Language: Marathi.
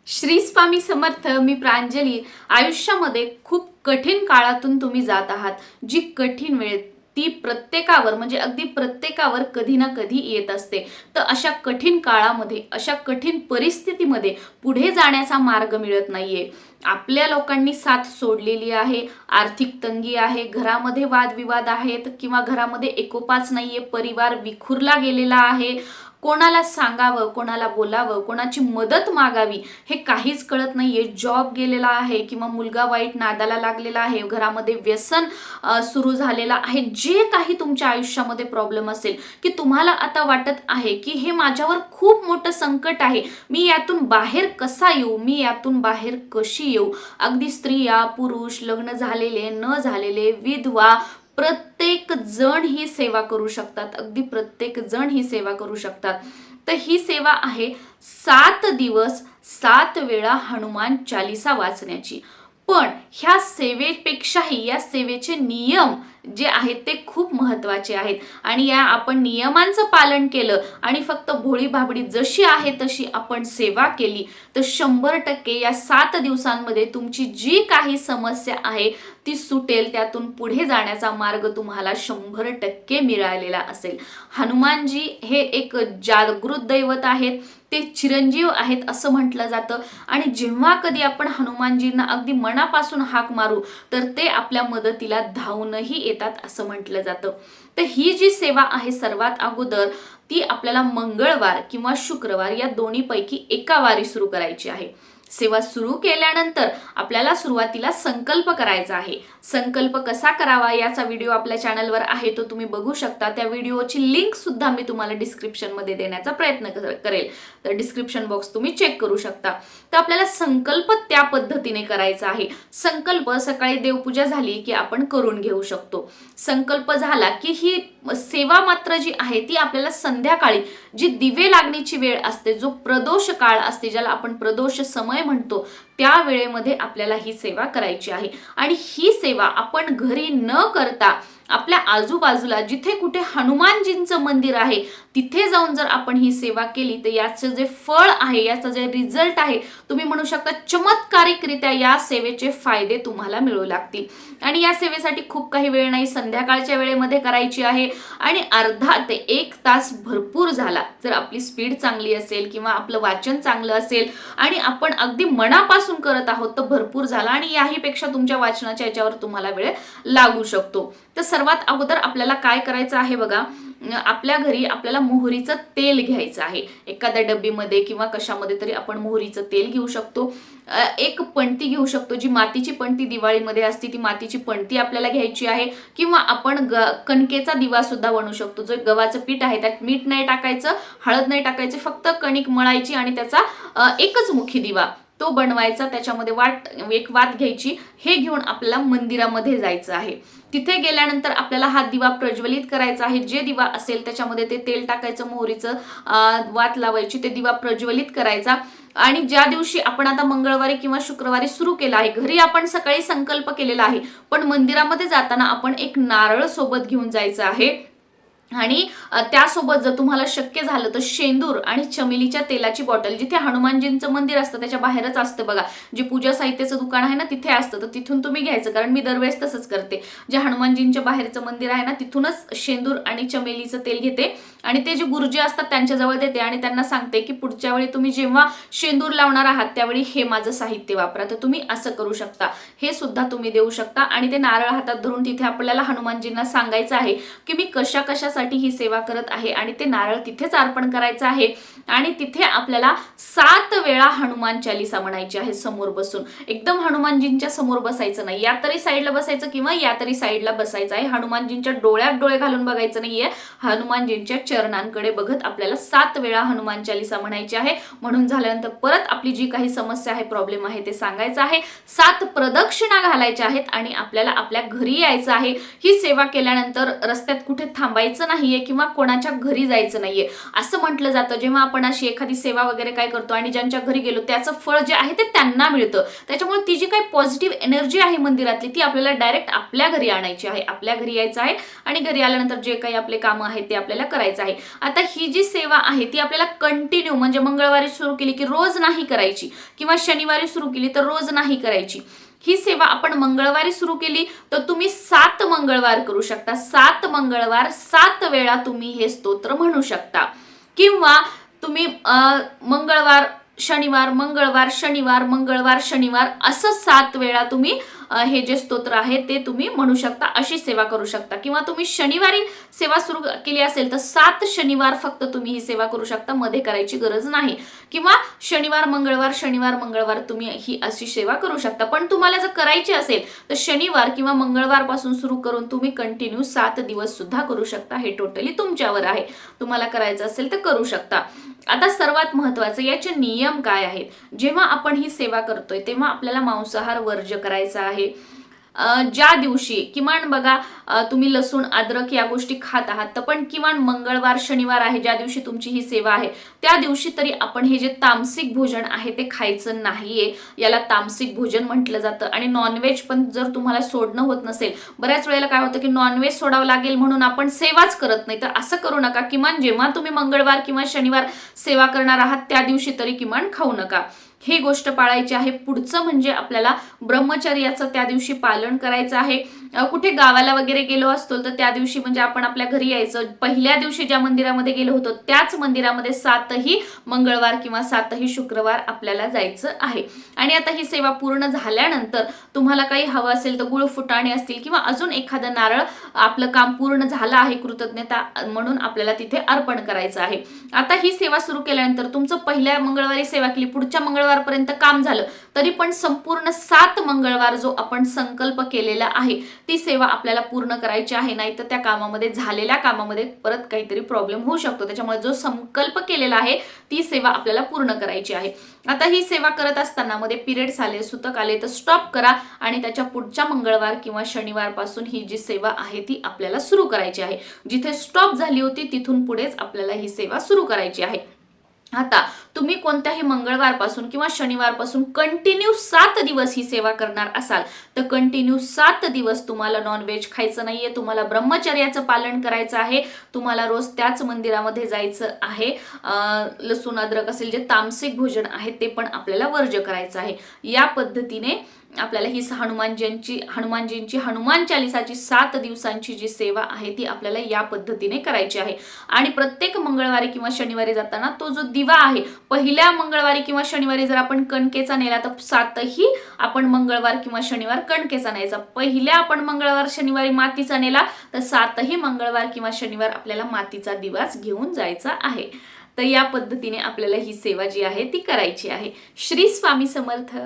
श्री स्वामी समर्थ. मी प्रांजली. आयुष्यामध्ये खूप कठीण काळातून तुम्ही जात आहात. जी कठीण वेळ ती प्रत्येकावर म्हणजे अगदी प्रत्येकावर कधी ना कधी येत असते. तर अशा कठीण काळामध्ये, अशा कठीण परिस्थितीमध्ये पुढे जाण्याचा मार्ग मिळत नाहीये. आपल्या लोकांनी साथ सोडलेली आहे. आर्थिक तंगी आहे, घरामध्ये वादविवाद आहेत किंवा घरामध्ये एकोपाच नाहीये, परिवार विखुरला गेलेला आहे. कोणाला सांगावं, कोणाला बोलावं, कोणाची मदत मागावी हे काहीच कळत नाहीये. जॉब गेलेला आहे किंवा मुलगा वाईट नादाला लागलेला आहे, घरामध्ये व्यसन सुरू झालेलं आहे. जे काही तुमच्या आयुष्यामध्ये प्रॉब्लेम असेल की तुम्हाला आता वाटत आहे की हे माझ्यावर खूप मोठं संकट आहे, मी यातून बाहेर कसा येऊ, मी यातून बाहेर कशी येऊ. अगदी स्त्रिया, पुरुष, लग्न झालेले, न झालेले, विधवा, प्रत्येक जण ही सेवा करू शकतात. अगदी प्रत्येक जण ही सेवा करू शकतात. तर ही सेवा आहे 7 दिवस 7 वेळा हनुमान चालीसा वाचण्याची. पण ह्या सेवेपेक्षाही या सेवेचे नियम जे आहेत ते खूप महत्त्वाचे आहेत. आणि या आपण नियमांचं पालन केलं आणि फक्त भोळी भाबडी जशी आहे तशी आपण सेवा केली तर 100% या 7 दिवसांमध्ये तुमची जी काही समस्या आहे ती सुटेल. त्यातून पुढे जाण्याचा मार्ग तुम्हाला 100% मिळालेला असेल. हनुमानजी हे एक जागृत दैवत आहेत, ते चिरंजीव आहेत असं म्हटलं जातं. आणि जेव्हा कधी आपण हनुमानजींना अगदी मनापासून हाक मारू तर ते आपल्या मदतीला धावूनही येतात असं म्हटलं जातं. तर ही जी सेवा आहे सर्वात अगोदर ती आपल्याला मंगळवार किंवा शुक्रवार या दोन्हीपैकी एका वारी सुरू करायची आहे. सेवा सुरू केल्यानंतर आपल्याला सुरुवातीला संकल्प करायचा आहे. संकल्प कसा करावा याचा व्हिडिओ आपल्या चॅनलवर आहे, तो तुम्ही बघू शकता. त्या व्हिडिओची लिंक सुद्धा मी तुम्हाला डिस्क्रिप्शन मध्ये देण्याचा प्रयत्न करेल, तर डिस्क्रिप्शन बॉक्स तुम्ही चेक करू शकता. तर आपल्याला संकल्प त्या पद्धतीने करायचा आहे. संकल्प सकाळी देवपूजा झाली की आपण करून घेऊ शकतो. संकल्प झाला की ही सेवा मात्र जी आहे ती आपल्याला संध्याकाळी जी दिवे लागण्याची वेळ असते, जो प्रदोष काळ असते, ज्याला आपण प्रदोष समय म्हणतो, त्या वेळेमध्ये आपल्याला ही सेवा करायची आहे. आणि ही सेवा आपण घरी न करता आपल्या आजूबाजूला जिथे कुठे हनुमानजींचं मंदिर आहे तिथे जाऊन जर आपण ही सेवा केली तर याचं जे फळ आहे, याचा जे रिझल्ट आहे, तुम्ही म्हणू शकता चमत्कारिकरित्या या सेवेचे फायदे तुम्हाला मिळू लागतील. आणि या सेवेसाठी खूप काही वेळ नाही, संध्याकाळच्या वेळेमध्ये करायची आहे. आणि अर्धा ते 1 तास भरपूर झाला जर आपली स्पीड चांगली असेल किंवा आपलं वाचन चांगलं असेल आणि आपण अगदी मनापासून करत आहोत तर भरपूर झाला. आणि याहीपेक्षा तुमच्या वाचनाच्या याच्यावर तुम्हाला वेळ लागू शकतो. तर सर्वात अगोदर आपल्याला काय करायचं आहे बघा, आपल्या घरी आपल्याला मोहरीचं तेल घ्यायचं आहे. एखाद्या डब्बीमध्ये किंवा कशामध्ये तरी आपण मोहरीचं तेल घेऊ शकतो. एक पणती घेऊ शकतो, जी मातीची पणती दिवाळीमध्ये असते ती मातीची पणती आपल्याला घ्यायची आहे. किंवा आपण कणकेचा दिवा सुद्धा बनवू शकतो. जो गव्हाचं पीठ आहे त्यात मीठ नाही टाकायचं, हळद नाही टाकायचं, फक्त कणिक मळायची आणि त्याचा एकच मुखी दिवा तो बनवायचा. त्याच्यामध्ये एक वात घ्यायची. हे घेऊन आपल्याला मंदिरामध्ये जायचं आहे. तिथे गेल्यानंतर आपल्याला हा दिवा प्रज्वलित करायचा आहे. जे दिवा असेल त्याच्यामध्ये ते तेल टाकायचं, मोहरीचं वात लावायची, ते दिवा प्रज्वलित करायचा. आणि ज्या दिवशी आपण आता मंगळवारी किंवा शुक्रवारी सुरू केला आहे, घरी आपण सकाळी संकल्प केलेला आहे, पण मंदिरामध्ये जाताना आपण एक नारळ सोबत घेऊन जायचं आहे. आणि त्यासोबत जर तुम्हाला शक्य झालं तर शेंदूर आणि चमेलीच्या तेलाची बॉटल, जिथे हनुमानजींचं मंदिर असतं त्याच्या बाहेरच असतं बघा, जे पूजा साहित्याचं दुकान आहे ना तिथे असतं, तर तिथून तुम्ही घ्यायचं. कारण मी दरवेळेस तसंच करते, जे हनुमानजींच्या बाहेरचं मंदिर आहे ना तिथूनच शेंदूर आणि चमेलीचं तेल घेते आणि ते जे गुरुजी असतात त्यांच्याजवळ देते आणि त्यांना सांगते की पुढच्या वेळी तुम्ही जेव्हा शेंदूर लावणार आहात त्यावेळी हे माझं साहित्य वापरा. तर तुम्ही असं करू शकता, हे सुद्धा तुम्ही देऊ शकता. आणि ते नारळ हातात धरून तिथे आपल्याला हनुमानजींना सांगायचं आहे की मी कशा कशासाठी ही सेवा करत आहे आणि ते नारळ तिथेच अर्पण करायचं आहे. आणि तिथे आपल्याला 7 वेळा हनुमान चालीसा म्हणायची आहे समोर बसून. एकदम हनुमानजींच्या समोर बसायचं नाही, या तरी साईडला बसायचं किंवा या तरी साईडला बसायचं आहे. हनुमानजींच्या डोळ्यात डोळे घालून बघायचं नाहीये, हनुमानजींच्या चरणांकडे बघत आपल्याला 7 वेळा हनुमान चालीसा म्हणायची आहे. म्हणून झाल्यानंतर परत आपली जी काही समस्या आहे, प्रॉब्लेम आहे ते सांगायचं आहे. 7 प्रदक्षिणा घालायच्या आहेत आणि आपल्याला आपल्या घरी यायचं आहे. ही सेवा केल्यानंतर रस्त्यात कुठे थांबायचं नाहीये किंवा कोणाच्या घरी जायचं नाहीये असं म्हटलं जातं. जेव्हा आपण अशी एखादी सेवा वगैरे काय करतो आणि ज्यांच्या घरी गेलो त्याचं फळ जे आहे ते त्यांना मिळतं. त्याच्यामुळे ती जी काही पॉझिटिव्ह एनर्जी आहे मंदिरातली ती आपल्याला डायरेक्ट आपल्या घरी आणायची आहे, आपल्या घरी यायचं आहे आणि घरी आल्यानंतर जे काही आपले कामं आहेत ते आपल्याला करायचं आहे. आता ही जी सेवा आहे ती आपल्याला कंटिन्यू म्हणजे मंगळवारी सुरू केली की रोज नाही करायची किंवा शनिवारी सुरू केली तर रोज नाही करायची. ही सेवा आपण मंगळवारी सुरू केली तर तुम्ही 7 मंगळवार करू शकता. 7 मंगळवार 7 वेळा तुम्ही हे स्तोत्र म्हणू शकता किंवा तुम्ही मंगळवार शनिवार मंगळवार शनिवार मंगळवार शनिवार असं 7 वेळा तुम्ही हे जे स्तोत्र आहे ते तुम्ही म्हणू शकता, अशी सेवा करू शकता. किंवा तुम्ही शनिवारी सेवा सुरू केली असेल तर 7 शनिवार फक्त तुम्ही ही सेवा करू शकता, मध्ये करायची गरज नाही. किंवा शनिवार मंगळवार तुम्ही ही अशी सेवा करू शकता. पण तुम्हाला जर करायची असेल तर शनिवार किंवा मंगळवार पासून सुरू करून तुम्ही कंटिन्यू 7 दिवस सुद्धा करू शकता. हे टोटली तुमच्यावर आहे, तुम्हाला करायचं असेल तर करू शकता. आता सर्वात महत्वाचं याचे नियम काय आहेत. जेव्हा आपण ही सेवा करतोय तेव्हा आपल्याला मांसाहार वर्ज्य करायचा आहे. ज्या दिवशी किमान बघा तुम्ही लसूण अद्रक या गोष्टी खात आहात तर पण किमान मंगळवार शनिवार आहे ज्या दिवशी तुमची ही सेवा आहे त्या दिवशी तरी आपण हे जे तामसिक भोजन आहे ते खायचं नाहीये. याला तामसिक भोजन म्हटलं जातं. आणि नॉनव्हेज पण जर तुम्हाला सोडणं होत नसेल, बऱ्याच वेळेला काय होतं की नॉनव्हेज सोडावं लागेल म्हणून आपण सेवाच करत नाही, तर असं करू नका. किमान जेव्हा तुम्ही मंगळवार किंवा शनिवार सेवा करणार आहात त्या दिवशी तरी किमान खाऊ नका. ही गोष्ट पाळायची आहे. पुढचं म्हणजे आपल्याला ब्रह्मचर्याचं त्या दिवशी पालन करायचं आहे. कुठे गावाला वगैरे गेलो असतो तर त्या दिवशी म्हणजे आपण आपल्या घरी यायचं. पहिल्या दिवशी ज्या मंदिरामध्ये गेलो होतो त्याच मंदिरामध्ये 7ही मंगळवार किंवा 7ही शुक्रवार आपल्याला जायचं आहे. आणि आता ही सेवा पूर्ण झाल्यानंतर तुम्हाला काही हवं असेल तर गुळ फुटाणे असतील किंवा अजून एखादं नारळ, आपलं काम पूर्ण झालं आहे कृतज्ञता म्हणून आपल्याला तिथे अर्पण करायचं आहे. आता ही सेवा सुरू केल्यानंतर तुमचं पहिल्या मंगळवारी सेवा केली, पुढच्या मंगळवारपर्यंत काम झालं तरी पण संपूर्ण 7 मंगळवार जो आपण संकल्प केलेला आहे ती सेवा आपल्याला पूर्ण करायची आहे. नाही तर त्या कामामध्ये झालेल्या कामामध्ये परत काहीतरी प्रॉब्लेम होऊ शकतो. त्याच्यामुळे जो संकल्प केलेला आहे ती सेवा आपल्याला पूर्ण करायची आहे. आता ही सेवा करत असताना मध्ये पिरियड्स आले, सुतक आले तर स्टॉप करा आणि त्याच्या पुढच्या मंगळवार किंवा शनिवार पासून ही जी सेवा आहे ती आपल्याला सुरू करायची आहे. जिथे स्टॉप झाली होती तिथून पुढेच आपल्याला ही सेवा सुरू करायची आहे. आता तुम्ही कोणत्याही मंगळवारपासून किंवा शनिवारपासून कंटिन्यू 7 दिवस ही सेवा करणार असाल तर कंटिन्यू 7 दिवस तुम्हाला नॉनव्हेज खायचं नाहीये, तुम्हाला ब्रह्मचर्याचं पालन करायचं आहे, तुम्हाला रोज त्याच मंदिरामध्ये जायचं आहे. लसूण अद्रक असेल जे तामसिक भोजन आहे ते पण आपल्याला वर्ज्य करायचं आहे. या पद्धतीने आपल्याला ही हनुमानजींची हनुमान चालिसाची 7 दिवसांची जी सेवा आहे ती आपल्याला या पद्धतीने करायची आहे. आणि प्रत्येक मंगळवारी किंवा शनिवारी जाताना तो जो दिवा आहे, पहिल्या मंगळवारी किंवा शनिवारी जर आपण कणकेचा नेला तर 7ही आपण मंगळवार किंवा शनिवार कणकेचा न्यायचा. पहिल्या आपण मंगळवार शनिवारी मातीचा नेला तर 7ही मंगळवार किंवा शनिवार आपल्याला मातीचा दिवाच घेऊन जायचा आहे. तर या पद्धतीने आपल्याला ही सेवा जी आहे ती करायची आहे. श्री स्वामी समर्थ.